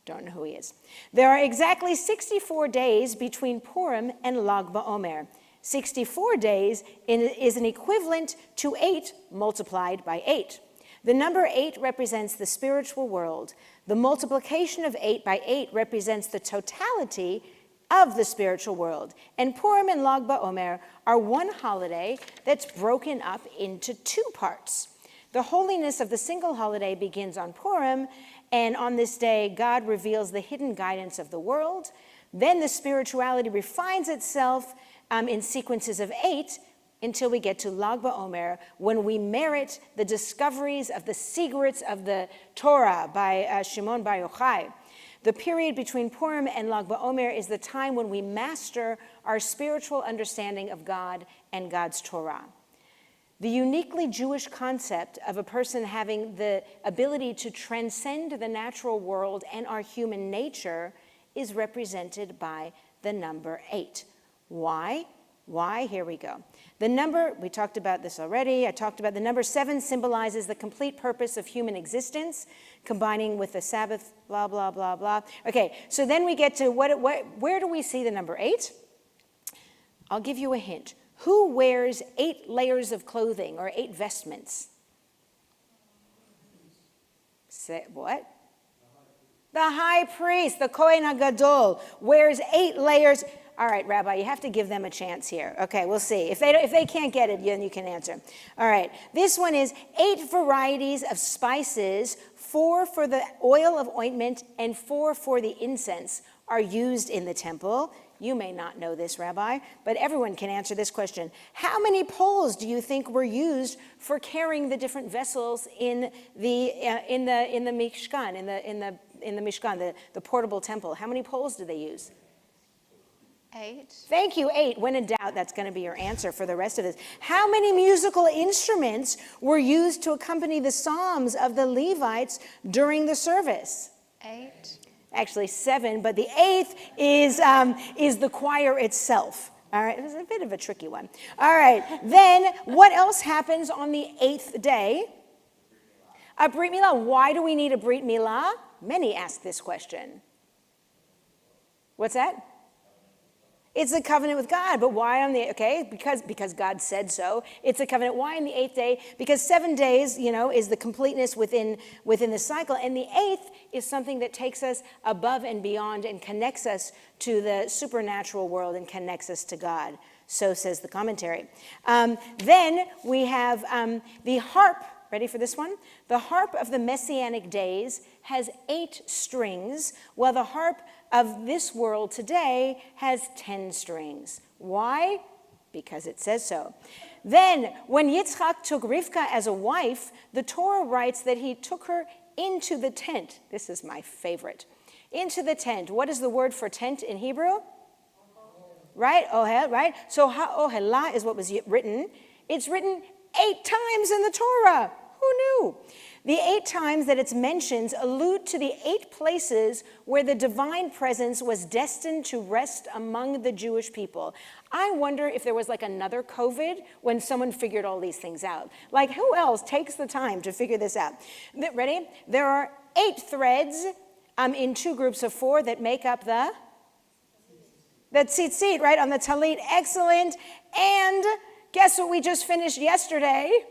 Don't know who he is. There are exactly 64 days between Purim and Lag BaOmer. 64 days is an equivalent to 8 multiplied by 8. The number 8 represents the spiritual world. The multiplication of 8 by 8 represents the totality of the spiritual world. And Purim and Lag BaOmer are one holiday that's broken up into 2 parts. The holiness of the single holiday begins on Purim, and on this day, God reveals the hidden guidance of the world. Then the spirituality refines itself in sequences of 8 until we get to Lag BaOmer, when we merit the discoveries of the secrets of the Torah by Shimon Bar Yochai. The period between Purim and Lag BaOmer is the time when we master our spiritual understanding of God and God's Torah. The uniquely Jewish concept of a person having the ability to transcend the natural world and our human nature is represented by the number 8. Why? Why? Here we go. The number, we talked about this already. I talked about the number 7 symbolizes the complete purpose of human existence, combining with the Sabbath, blah, blah, blah, blah. Okay, so then we get to where do we see the number 8? I'll give you a hint. Who wears 8 layers of clothing or 8 vestments? Say what? The high priest, the Kohen HaGadol, wears 8 layers. All right, Rabbi, you have to give them a chance here. Okay, we'll see. If they can't get it, then you can answer. All right, this one is 8 varieties of spices, 4 for the oil of ointment and 4 for the incense are used in the temple. You may not know this, Rabbi, but everyone can answer this question. How many poles do you think were used for carrying the different vessels in the Mishkan, in the Mishkan, the portable temple? How many poles did they use? 8. Thank you, 8. When in doubt, that's going to be your answer for the rest of this. How many musical instruments were used to accompany the psalms of the Levites during the service? 8. Actually 7, but the 8th is the choir itself. All right, it was a bit of a tricky one. All right, then what else happens on the 8th day? A Brit Milah. Why do we need a Brit Milah? Many ask this question. What's that? It's a covenant with God, but why on the, okay, because God said so. It's a covenant. Why on the 8th day? Because 7 days, is the completeness within the cycle. And the 8th is something that takes us above and beyond and connects us to the supernatural world and connects us to God. So says the commentary. Then we have the harp. Ready for this one? The harp of the Messianic days has 8 strings, while the harp of this world today has 10 strings. Why? Because it says so. Then, when Yitzchak took Rivka as a wife, the Torah writes that he took her into the tent. This is my favorite. Into the tent. What is the word for tent in Hebrew? Right? Ohel, right? So Ohelah is what was written. It's written 8 times in the Torah. Who knew? The 8 times that it's mentioned allude to the 8 places where the divine presence was destined to rest among the Jewish people. I wonder if there was like another COVID when someone figured all these things out. Like, who else takes the time to figure this out? Ready? There are 8 threads in 2 groups of 4 that make up the tzitzit, right, on the talit. Excellent. And guess what we just finished yesterday?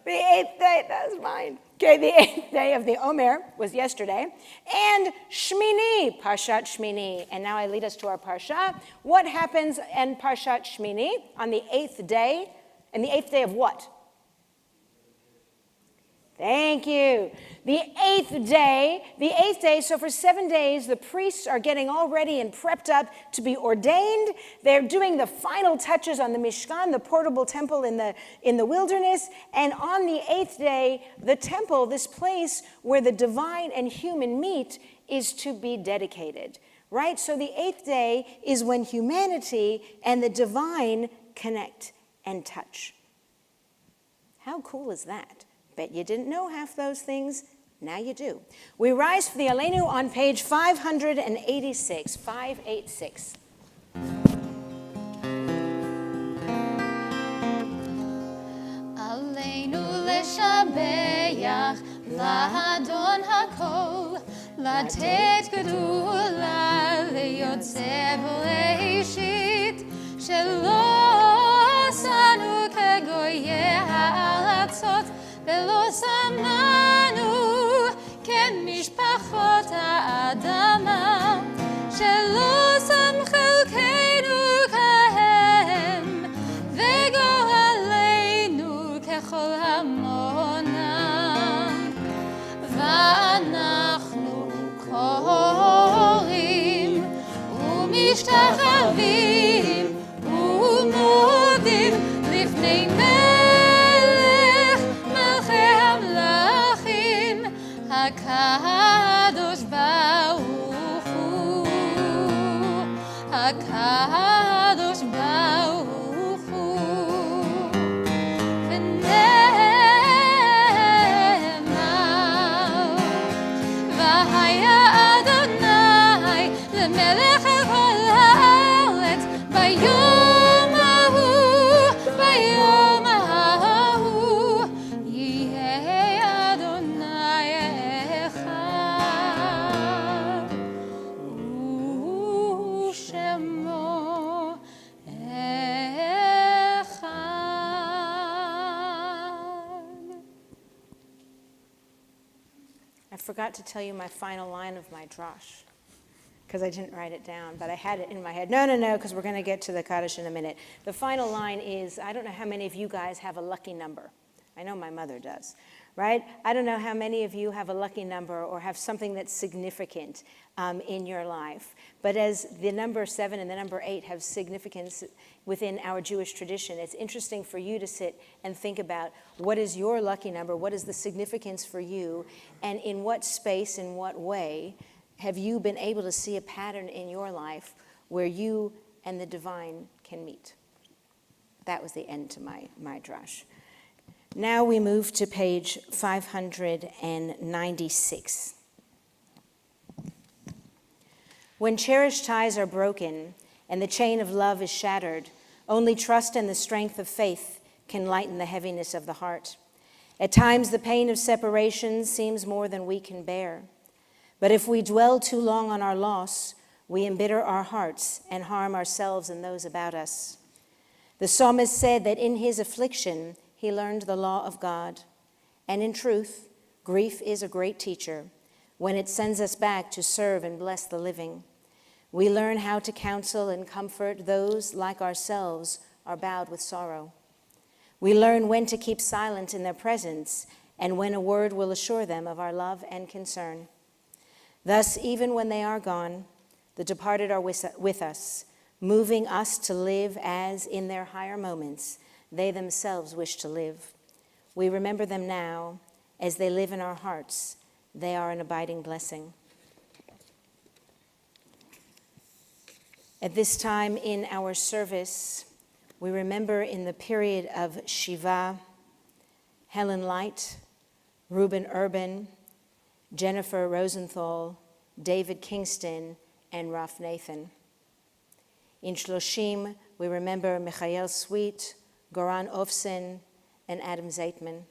The 8th day, that's mine. Okay, the 8th day of the Omer was yesterday. And Shmini, Parshat Shmini. And now I lead us to our Parsha. What happens in Parshat Shmini on the 8th day? And the 8th day of what? Thank you. The eighth day, so for 7 days, the priests are getting all ready and prepped up to be ordained. They're doing the final touches on the Mishkan, the portable temple in the wilderness. And on the eighth day, the temple, this place where the divine and human meet, is to be dedicated, right? So the eighth day is when humanity and the divine connect and touch. How cool is that? Bet you didn't know half those things. Now you do. We rise for the Aleinu on page 586, 586. עלינו לשבח לאדון הכל, לתת גדולה ליוצא בראשית, שלא עשנו כגויי הארצות, ולא שמנו כמשפחות האדמה, שלא שם חלקנו כהם, וגורלנו ככל המונם. ואנחנו קוראים ומשתחווים ומודים לפני מלך מלכי המלכים, הקדוש ברוך הוא, הקדוש ברוך הוא. ונאמר, והיה אדוני למלך על כל הארץ ביום ההוא, ביום ההוא, יהיה אדוני אחד, ושמו אחד. I forgot to tell you my final line of my drash, because I didn't write it down, but I had it in my head. No, because we're going to get to the Kaddish in a minute. The final line is, I don't know how many of you guys have a lucky number. I know my mother does, right? I don't know how many of you have a lucky number or have something that's significant in your life. But as the number 7 and the number 8 have significance within our Jewish tradition, it's interesting for you to sit and think about what is your lucky number, what is the significance for you, and in what space, in what way have you been able to see a pattern in your life where you and the divine can meet? That was the end to my drash. Now we move to page 596. When cherished ties are broken and the chain of love is shattered, only trust and the strength of faith can lighten the heaviness of the heart. At times, the pain of separation seems more than we can bear. But if we dwell too long on our loss, we embitter our hearts and harm ourselves and those about us. The psalmist said that in his affliction, he learned the law of God. And in truth, grief is a great teacher when it sends us back to serve and bless the living. We learn how to counsel and comfort those like ourselves are bowed with sorrow. We learn when to keep silent in their presence and when a word will assure them of our love and concern. Thus, even when they are gone, the departed are with us, moving us to live as, in their higher moments, they themselves wish to live. We remember them now. As they live in our hearts, they are an abiding blessing. At this time in our service, we remember in the period of Shiva, Helen Light, Reuben Urban, Jennifer Rosenthal, David Kingston, and Ralph Nathan. In Shloshim, we remember Michael Sweet, Goran Ofsen, and Adam Zaitman.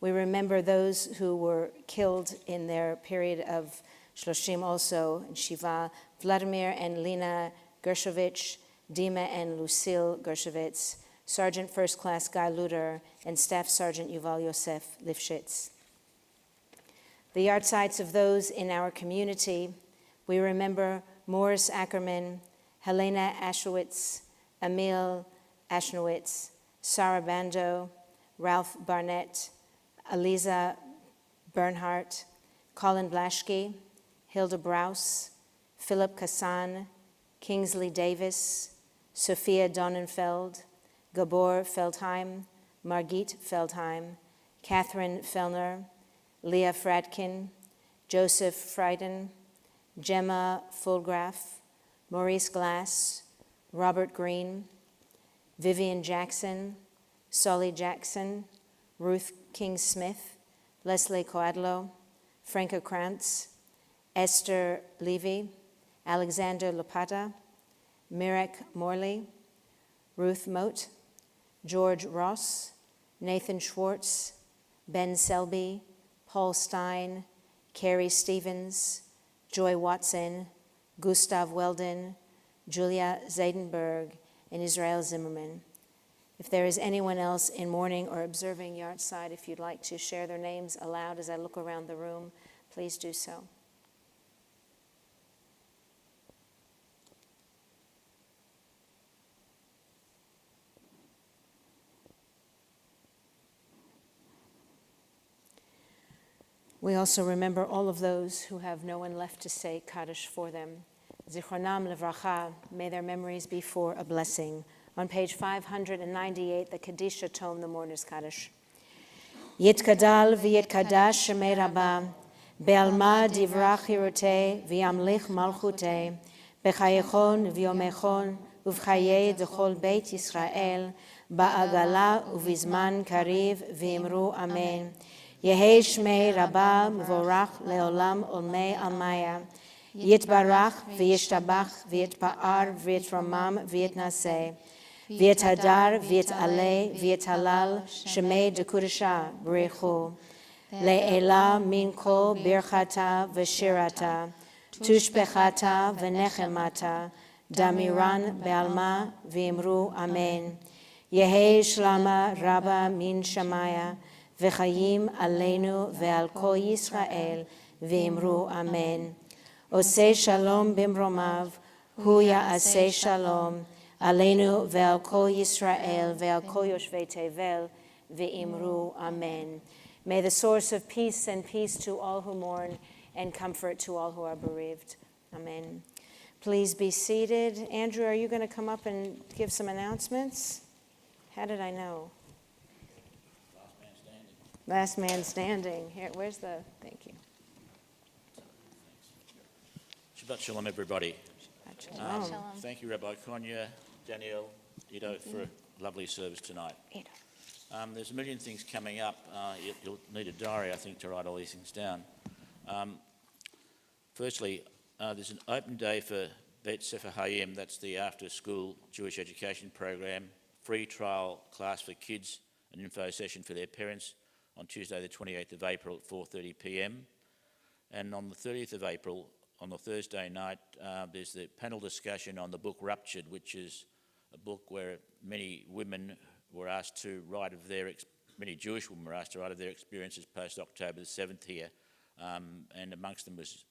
We remember those who were killed in their period of Shloshim also, in Shiva, Vladimir and Lena Gershovich, Dima and Lucille Gershovitz, Sergeant First Class Guy Luder, and Staff Sergeant Yuval Yosef Lifshitz. The yahrzeits of those in our community, we remember Morris Ackerman, Helena Ashowitz, Emil Ashnowitz, Sarah Bando, Ralph Barnett, Aliza Bernhardt, Colin Blaschke, Hilda Brous, Philip Kassan, Kingsley Davis, Sophia Donnenfeld, Gabor Feldheim, Margit Feldheim, Catherine Fellner, Leah Fradkin, Joseph Frieden, Gemma Fulgraf, Maurice Glass, Robert Green, Vivian Jackson, Solly Jackson, Ruth King-Smith, Leslie Coadlo, Franca Krantz, Esther Levy, Alexander Lopata, Mirek Morley, Ruth Moat, George Ross, Nathan Schwartz, Ben Selby, Paul Stein, Carrie Stevens, Joy Watson, Gustav Weldon, Julia Zaydenberg, and Israel Zimmerman. If there is anyone else in mourning or observing Yahrzeit, if you'd like to share their names aloud as I look around the room, please do so. We also remember all of those who have no one left to say Kaddish for them. Zichronam Levracha, may their memories be for a blessing. On page 598, the Kadisha tome, the Mourner's Kaddish. Yitkadal v'yitkadash shemei Rabba, be'alma divrach hirotei v'yamlich malchutei, b'chayechon v'yomechon uv'chayei d'chol beit Yisrael, ba'agala uv'izman kariv v'imru amen. Yehei shmei Rabba mevorach leolam olmei almaya, yitbarach v'yishtabach v'yitpa'ar v'yitramam v'yitnaseh, v'yithadar v'yit'aleh v'yithalal shemei dekudesha b'rechu, le'ela min kol birchata v'shirata, tushbechata v'nechemata, damiran be'alma v'imru amen. Yehei shlama Rabba min shamaya, v'chayim aleinu ve'al kol Yisrael v'imru amen. Oseh shalom bimromav, hu ya'aseh shalom, aleinu ve'al kol Yisrael ve'al kol yoshvei tevel v'imru amen. May the source of peace send peace to all who mourn and comfort to all who are bereaved. Amen. Please be seated. Andrew, are you going to come up and give some announcements? How did I know? Last man standing. Here, where's the, thank you. Shabbat Shalom, everybody. Shabbat Shalom. Thank you, Rabbi Konya, Danielle, Ido, for a lovely service tonight. There's a million things coming up. You'll need a diary, I think, to write all these things down. Firstly, there's an open day for Bet Sefer Hayim, that's the after-school Jewish education program, free trial class for kids, an info session for their parents, on Tuesday the 28th of April at 4:30 p.m. And on the 30th of April, on the Thursday night, there's the panel discussion on the book Ruptured, which is a book where many women were asked to write of their, many Jewish women were asked to write of their experiences post-October the 7th here. And amongst them was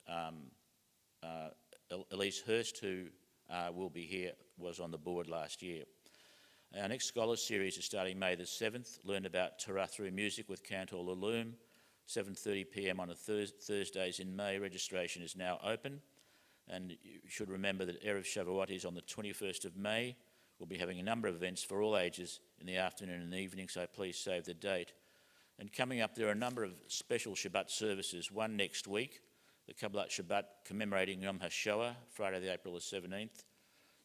Elise Hurst, who will be here, was on the board last year. Our next Scholars Series is starting May the 7th. Learn about Torah through music with Cantor Lalum, 7:30 p.m. on a Thursdays in May. Registration is now open. And you should remember that Erev Shavuot is on the 21st of May. We'll be having a number of events for all ages in the afternoon and evening, so please save the date. And coming up, there are a number of special Shabbat services. One next week, the Kabbalat Shabbat commemorating Yom HaShoah, Friday the April the 17th.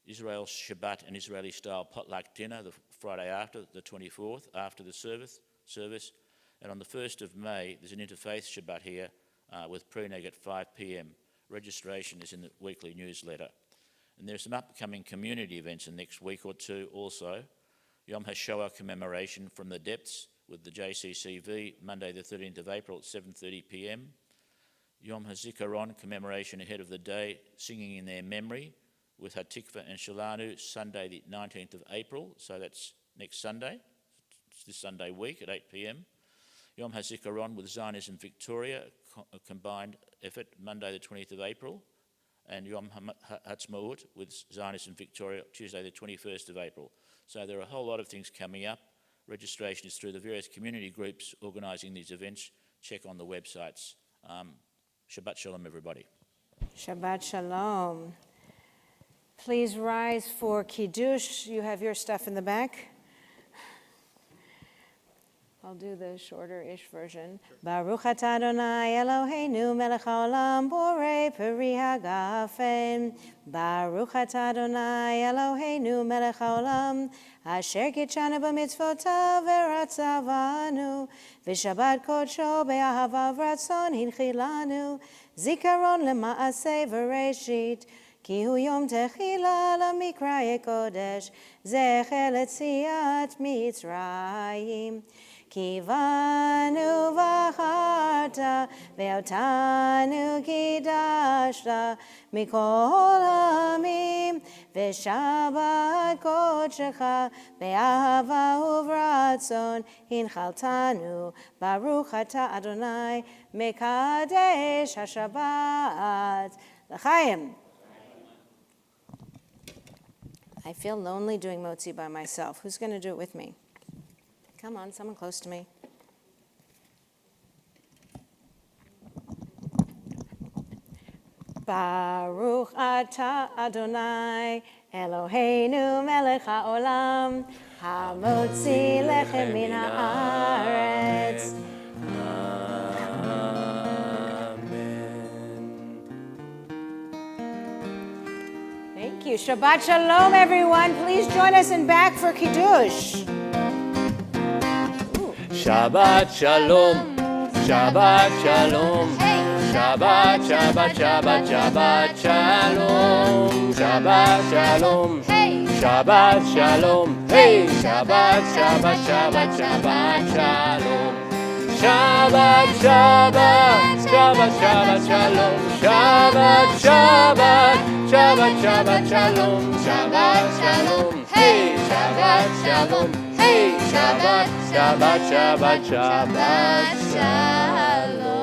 Israel Shabbat and Israeli-style potluck dinner the Friday after, the 24th, after the service. And on the 1st of May, there's an interfaith Shabbat here with pre-neg at 5 p.m. Registration is in the weekly newsletter. And there's some upcoming community events in the next week or two also. Yom HaShoah commemoration from the depths with the JCCV, Monday the 13th of April at 7:30 p.m. Yom HaZikaron commemoration ahead of the day, singing in their memory, with Hatikva and Shalanu, Sunday the 19th of April, so that's next Sunday, it's this Sunday week at 8 p.m. Yom HaZikaron with Zionism Victoria, a combined effort, Monday the 20th of April, and Yom HaTzmaut with Zionism Victoria, Tuesday the 21st of April. So there are a whole lot of things coming up. Registration is through the various community groups organising these events. Check on the websites. Shabbat Shalom, everybody. Shabbat Shalom. Please rise for Kiddush. You have your stuff in the back. I'll do the shorter-ish version. Baruch atah Adonai Eloheinu melech haolam borei peri hagafen. Baruch atah Adonai Eloheinu melech haolam asher kitshanu b'mitzvotav v'ratzavanu v'shabbat kodsho be'ahava v'ratzon hinchilanu zikaron lema'aseh v'reshit ki hu yom techila lamikrayei kodesh zecher letziat Mitzrayim. Kivanu v'acharta ve'otanu kidashta mikol hamim v'shabbat kodshecha be'ahava uvratzon hinchaltanu baruch atah Adonai mekadesh hashabbat l'chaim. I feel lonely doing motzi by myself. Who's going to do it with me? Come on, someone close to me. Baruch atah Adonai Eloheinu melech haolam hamotzi lechem min haaretz. Thank you. Shabbat Shalom, everyone. Please join us in back for Kiddush. Shabbat Shalom, Shabbat Shalom, Shabbat, Shabbat, Shabbat, Shabbat Shalom, Shabbat Shalom, Shabbat Shalom, hey, Shabbat, Shabbat, Shabbat, Shabbat Shalom, Shabbat, Shabbat, Shabbat, Shabbat Shalom, Shabbat, Shabbat, Shabbat, Shabbat Shalom, Shabbat Shalom, hey, Shabbat Shalom. Hey, Shabbat, Shabbat, Shabbat, Shabbat, Shalom.